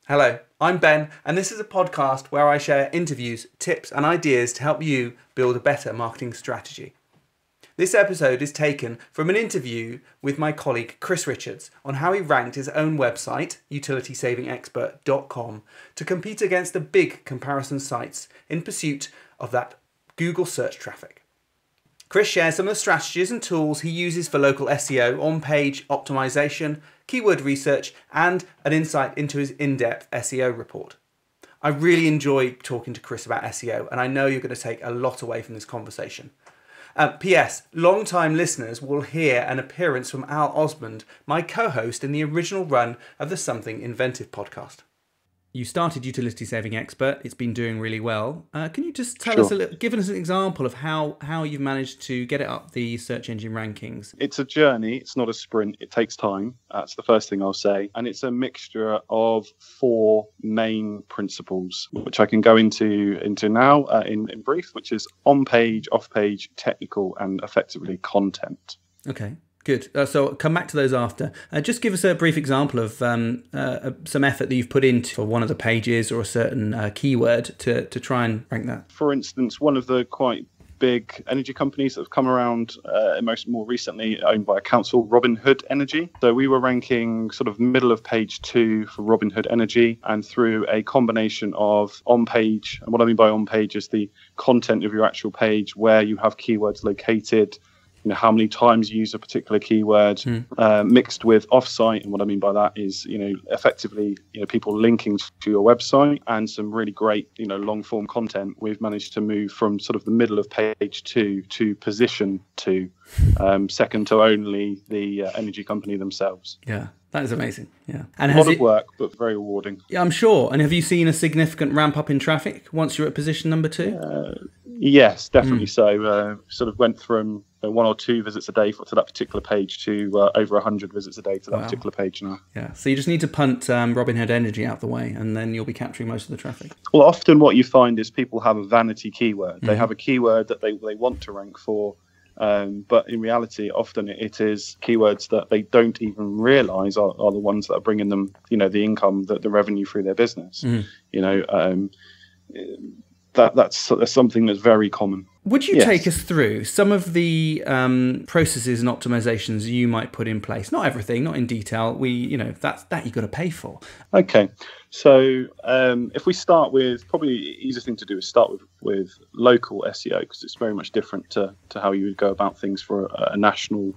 Hello, I'm Ben, and this is a podcast where I share interviews, tips, and ideas to help you build a better marketing strategy. This episode is taken from an interview with my colleague Chris Richards on how he ranked his own website, utilitysavingexpert.com, to compete against the big comparison sites in pursuit of that Google search traffic. Chris shares some of the strategies and tools he uses for local SEO, on-page optimization, keyword research, and an insight into his in-depth SEO report. I really enjoy talking to Chris about SEO, and I know you're going to take a lot away from this conversation. P.S. Long-time listeners will hear an appearance from Osmond, my co-host in the original run of the Something Inventive podcast. You started Utility Saving Expert. It's been doing really well. Can you just tell us give us an example of how you've managed to get it up the search engine rankings? It's a journey. It's not a sprint. It takes time. That's the first thing I'll say. And it's a mixture of four main principles, which I can go into now in brief, which is on-page, off-page, technical, and effectively content. Okay. Good. So come back to those after. Just give us a brief example of some effort that you've put into for one of the pages or a certain keyword to try and rank that. For instance, one of the quite big energy companies that have come around more recently, owned by a council, Robinhood Energy. So we were ranking sort of middle of page 2 for Robinhood Energy, and through a combination of on-page, and what I mean by on-page is the content of your actual page, where you have keywords located, how many times you use a particular keyword, mixed with off-site. And what I mean by that is, effectively, people linking to your website, and some really great, long form content. We've managed to move from sort of the middle of page 2 to position 2, second to only the energy company themselves. Yeah. That is amazing. Yeah. And a lot of work, but very rewarding. Yeah, I'm sure. And have you seen a significant ramp up in traffic once you're at position number 2? Yes, definitely so. Sort of went from 1 or 2 visits a day to that particular page to over 100 visits a day to that particular page now. Yeah. So you just need to punt Robinhood Energy out the way, and then you'll be capturing most of the traffic. Well, often what you find is people have a vanity keyword. They have a keyword that they want to rank for. But in reality, often it is keywords that they don't even realize are the ones that are bringing them, the income, the revenue through their business. That's something that's very common. Would you take us through some of the processes and optimizations you might put in place? Not everything, not in detail. That you've got to pay for. Okay. So if we start with, probably the easiest thing to do is start with local SEO, because it's very much different to how you would go about things for a national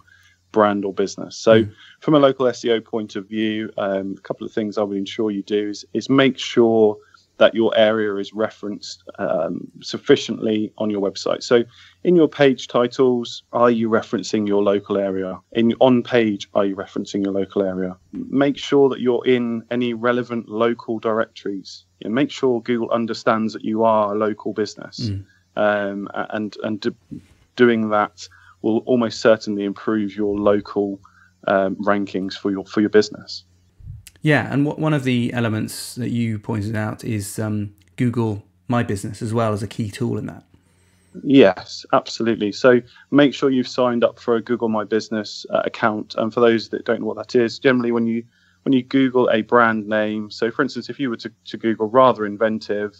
brand or business. So from a local SEO point of view, a couple of things I would ensure you do is make sure that your area is referenced sufficiently on your website. So in your page titles, are you referencing your local area? On page, are you referencing your local area? Make sure that you're in any relevant local directories. Make sure Google understands that you are a local business. Doing that will almost certainly improve your local rankings for your business. Yeah, and one of the elements that you pointed out is Google My Business as well as a key tool in that. Yes, absolutely. So make sure you've signed up for a Google My Business account. And for those that don't know what that is, generally when you Google a brand name, so for instance, if you were to Google Rather Inventive,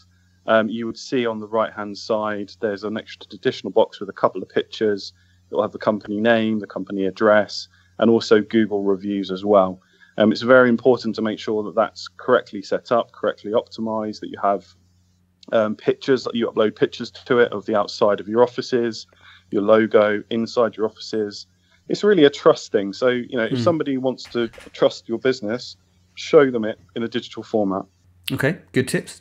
you would see on the right-hand side there's an additional box with a couple of pictures. It'll have the company name, the company address, and also Google reviews as well. It's very important to make sure that that's correctly set up, correctly optimized, that you have pictures, that you upload pictures to it of the outside of your offices, your logo inside your offices. It's really a trust thing. So, if somebody wants to trust your business, show them it in a digital format. Okay, good tips.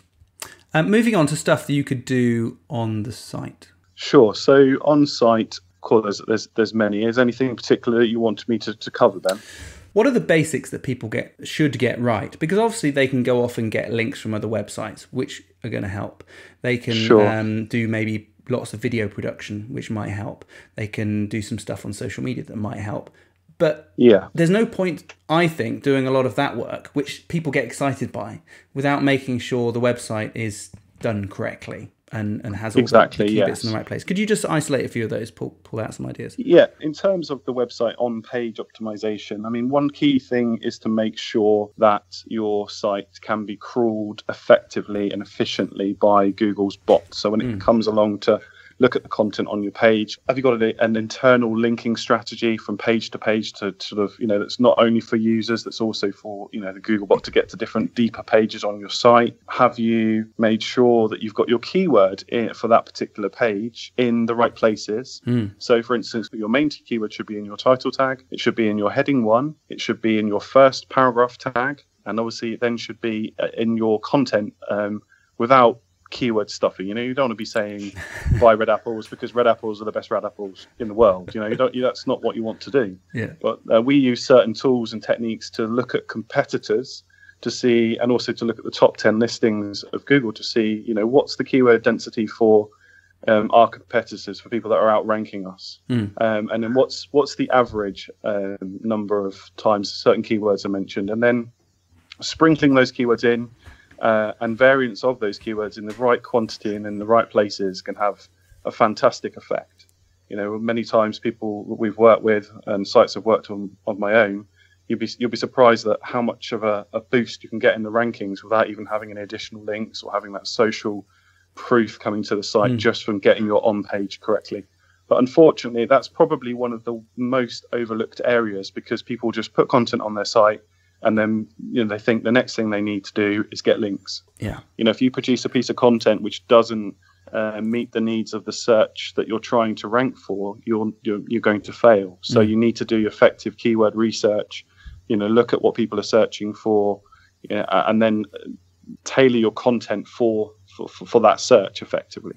Moving on to stuff that you could do on the site. Sure. So on site, there's many. Is there anything in particular that you want me to cover, Ben? What are the basics that people should get right? Because obviously they can go off and get links from other websites, which are going to help. They can do maybe lots of video production, which might help. They can do some stuff on social media that might help. But there's no point, I think, doing a lot of that work, which people get excited by, without making sure the website is done correctly. and has all exactly, the key bits in the right place. Could you just isolate a few of those, pull out some ideas? Yeah, in terms of the website on-page optimization, I mean, one key thing is to make sure that your site can be crawled effectively and efficiently by Google's bots. So when it comes along to look at the content on your page, have you got an internal linking strategy from page to page to sort of, that's not only for users, that's also for, the Google bot to get to different deeper pages on your site? Have you made sure that you've got your keyword for that particular page in the right places? So for instance, your main keyword should be in your title tag, it should be in your heading 1, it should be in your first paragraph tag, and obviously it then should be in your content without keyword stuffing. You don't want to be saying buy red apples because red apples are the best red apples in the world. That's not what you want to do. Yeah. But we use certain tools and techniques to look at competitors to see, and also to look at the top 10 listings of Google to see, what's the keyword density for our competitors, for people that are outranking us, and then what's the average number of times certain keywords are mentioned, and then sprinkling those keywords in. And variants of those keywords in the right quantity and in the right places can have a fantastic effect. Many times people we've worked with and sites I've worked on my own, you'll be surprised at how much of a boost you can get in the rankings without even having any additional links or having that social proof coming to the site just from getting your on page correctly. But unfortunately, that's probably one of the most overlooked areas, because people just put content on their site and then they think the next thing they need to do is get links. Yeah. If you produce a piece of content which doesn't meet the needs of the search that you're trying to rank for, you're going to fail. So you need to do effective keyword research. Look at what people are searching for, and then tailor your content for that search effectively.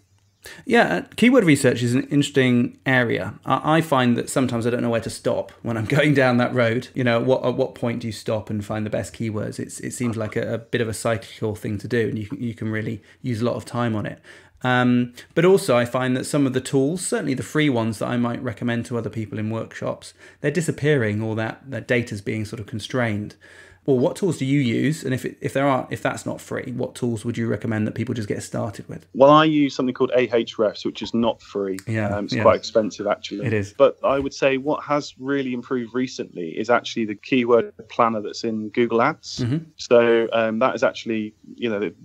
Yeah, keyword research is an interesting area. I find that sometimes I don't know where to stop when I'm going down that road. At what point do you stop and find the best keywords? It seems like a bit of a cyclical thing to do, and you can really use a lot of time on it. But also I find that some of the tools, certainly the free ones that I might recommend to other people in workshops, they're disappearing, or that data's being sort of constrained. Well, what tools do you use? And if that's not free, what tools would you recommend that people just get started with? Well, I use something called Ahrefs, which is not free. It's quite expensive, actually. It is. But I would say what has really improved recently is actually the keyword planner that's in Google Ads. Mm-hmm. So that is actually,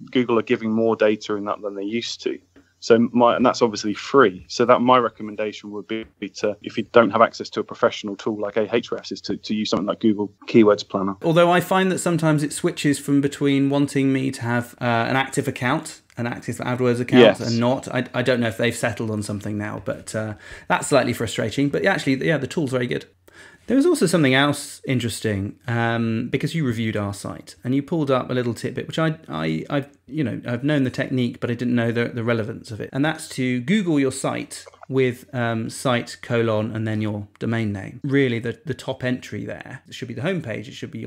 Google are giving more data in that than they used to. So and that's obviously free. So that my recommendation would be to, if you don't have access to a professional tool like Ahrefs, is to use something like Google Keywords Planner. Although I find that sometimes it switches from between wanting me to have an active account, an active AdWords account, and not. I don't know if they've settled on something now, but that's slightly frustrating. But actually, the tool's very good. There was also something else interesting, because you reviewed our site and you pulled up a little tidbit, which I've known the technique, but I didn't know the relevance of it. And that's to Google your site with site : and then your domain name. Really, the top entry there, it should be the homepage. It should be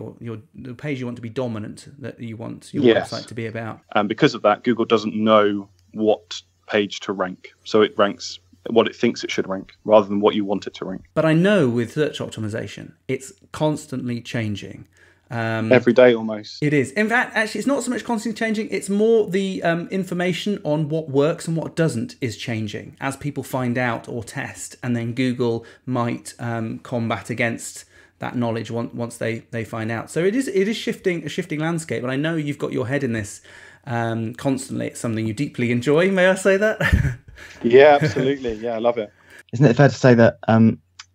the page you want to be dominant, that you want your website to be about. And because of that, Google doesn't know what page to rank, so it ranks what it thinks it should rank rather than what you want it to rank. But I know with search optimization, it's constantly changing. Every day almost. It is. In fact, actually, it's not so much constantly changing. It's more the information on what works and what doesn't is changing as people find out or test, and then Google might combat against that knowledge once they find out. So it is shifting, a shifting landscape. And I know you've got your head in this constantly. It's something you deeply enjoy. May I say that? Yeah, absolutely. Yeah, I love it. Isn't it fair to say that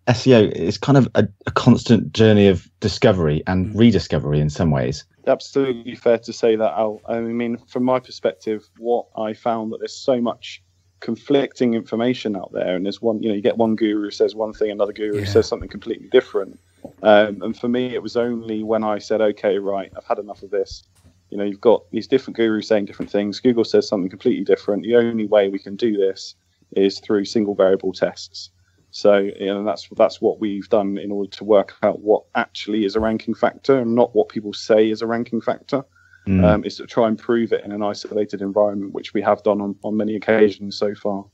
SEO is kind of a constant journey of discovery and rediscovery in some ways? Absolutely fair to say that, Al. I mean, from my perspective, what I found that there's so much conflicting information out there, and there's one, you get one guru who says one thing, another guru who says something completely different. And for me, it was only when I said, okay, right, I've had enough of this. You've got these different gurus saying different things. Google says something completely different. The only way we can do this is through single variable tests. So that's what we've done in order to work out what actually is a ranking factor and not what people say is a ranking factor. Is to try and prove it in an isolated environment, which we have done on many occasions so far.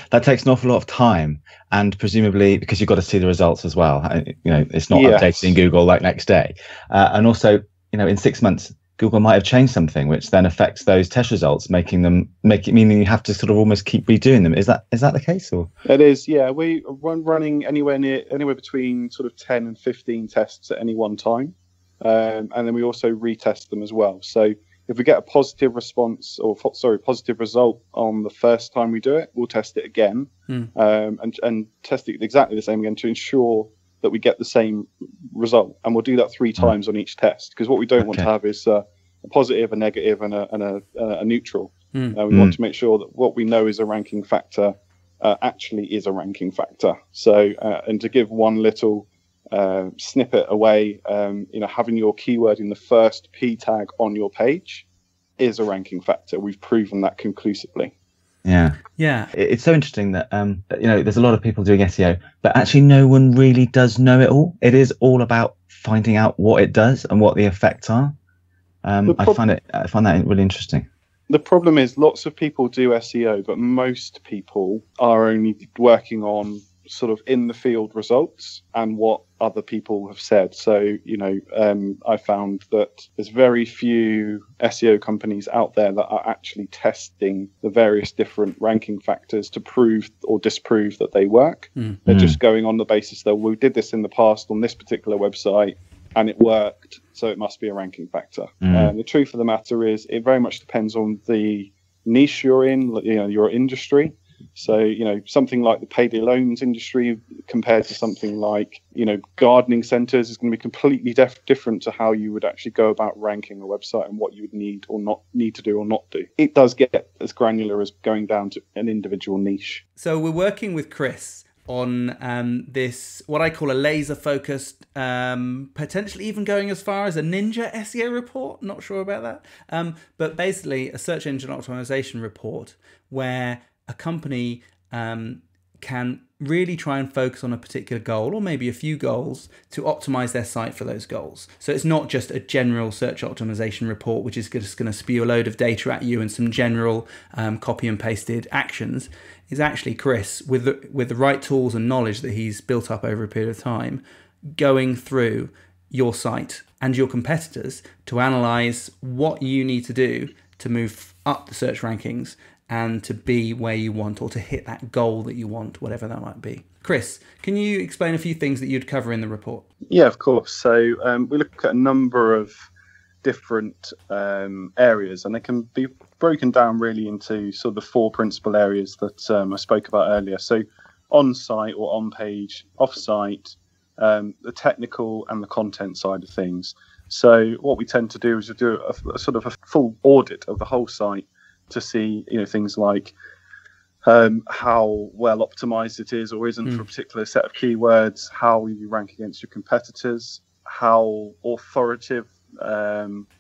That takes an awful lot of time, and presumably because you've got to see the results as well. It's not updated in Google like next day. And also, in 6 months, Google might have changed something, which then affects those test results, meaning you have to sort of almost keep redoing them. Is that the case? Or it is, yeah. We running anywhere between sort of 10 and 15 tests at any one time, and then we also retest them as well. So if we get a positive response positive result on the first time we do it, we'll test it again, and test it exactly the same again to ensure that we get the same result. And we'll do that 3 times on each test, because what we don't want to have is a positive, a negative, and a neutral. We want to make sure that what we know is a ranking factor actually is a ranking factor. So, and to give one little snippet away, having your keyword in the first P tag on your page is a ranking factor. We've proven that conclusively. Yeah. It's so interesting that there's a lot of people doing SEO, but actually no one really does know it all. It is all about finding out what it does and what the effects are. I find that really interesting. The problem is lots of people do SEO, but most people are only working on sort of in the field results and what other people have said. So, I found that there's very few SEO companies out there that are actually testing the various different ranking factors to prove or disprove that they work. They're just going on the basis that we did this in the past on this particular website and it worked, so it must be a ranking factor. The truth of the matter is it very much depends on the niche you're in, your industry. So, something like the payday loans industry compared to something like, gardening centres is going to be completely different to how you would actually go about ranking a website and what you would need or not need to do or not do. It does get as granular as going down to an individual niche. So we're working with Chris on this, what I call a laser-focused, potentially even going as far as a ninja SEO report. Not sure about that. But basically a search engine optimization report where a company can really try and focus on a particular goal or maybe a few goals to optimize their site for those goals. So it's not just a general search optimization report, which is just going to spew a load of data at you and some general copy and pasted actions. It's actually Chris, with the right tools and knowledge that he's built up over a period of time, going through your site and your competitors to analyze what you need to do to move up the search rankings and to be where you want or to hit that goal that you want, whatever that might be. Chris, can you explain a few things that you'd cover in the report? Yeah, of course. So we look at a number of different areas, and they can be broken down really into sort of the 4 principal areas that I spoke about earlier. So on-site or on-page, off-site, the technical and the content side of things. So what we tend to do is do a sort of a full audit of the whole site to see, things like how well optimized it is or isn't for a particular set of keywords, how you rank against your competitors, how authoritative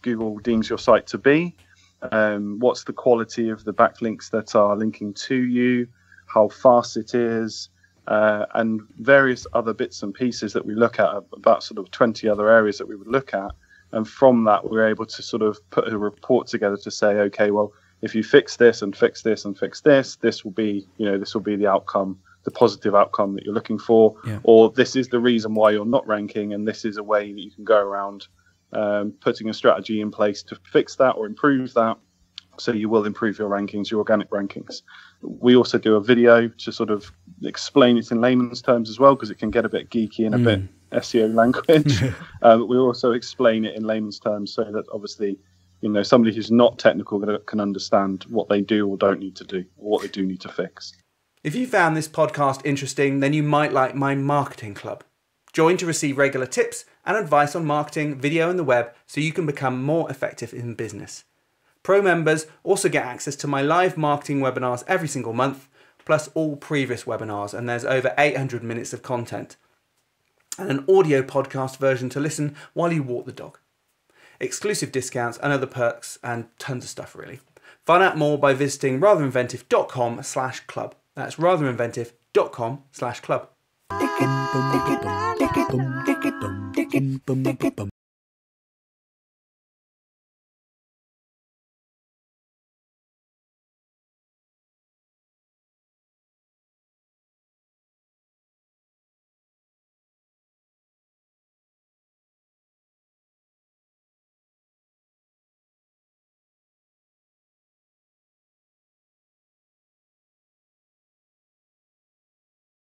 Google deems your site to be, what's the quality of the backlinks that are linking to you, how fast it is, and various other bits and pieces that we look at, about sort of 20 other areas that we would look at. And from that, we're able to sort of put a report together to say, okay, well, if you fix this and fix this and fix this, this will be the outcome, the positive outcome that you're looking for, or this is the reason why you're not ranking, and this is a way that you can go around putting a strategy in place to fix that or improve that, so you will improve your rankings, your organic rankings. We also do a video to sort of explain it in layman's terms as well, because it can get a bit geeky and a bit SEO language. We also explain it in layman's terms so that obviously somebody who's not technical can understand what they do or don't need to do, or what they do need to fix. If you found this podcast interesting, then you might like my marketing club. Join to receive regular tips and advice on marketing, video and the web, so you can become more effective in business. Pro members also get access to my live marketing webinars every single month, plus all previous webinars, and there's over 800 minutes of content, and an audio podcast version to listen while you walk the dog. Exclusive discounts and other perks and tons of stuff really. Find out more by visiting ratherinventive.com/club. That's ratherinventive.com/club.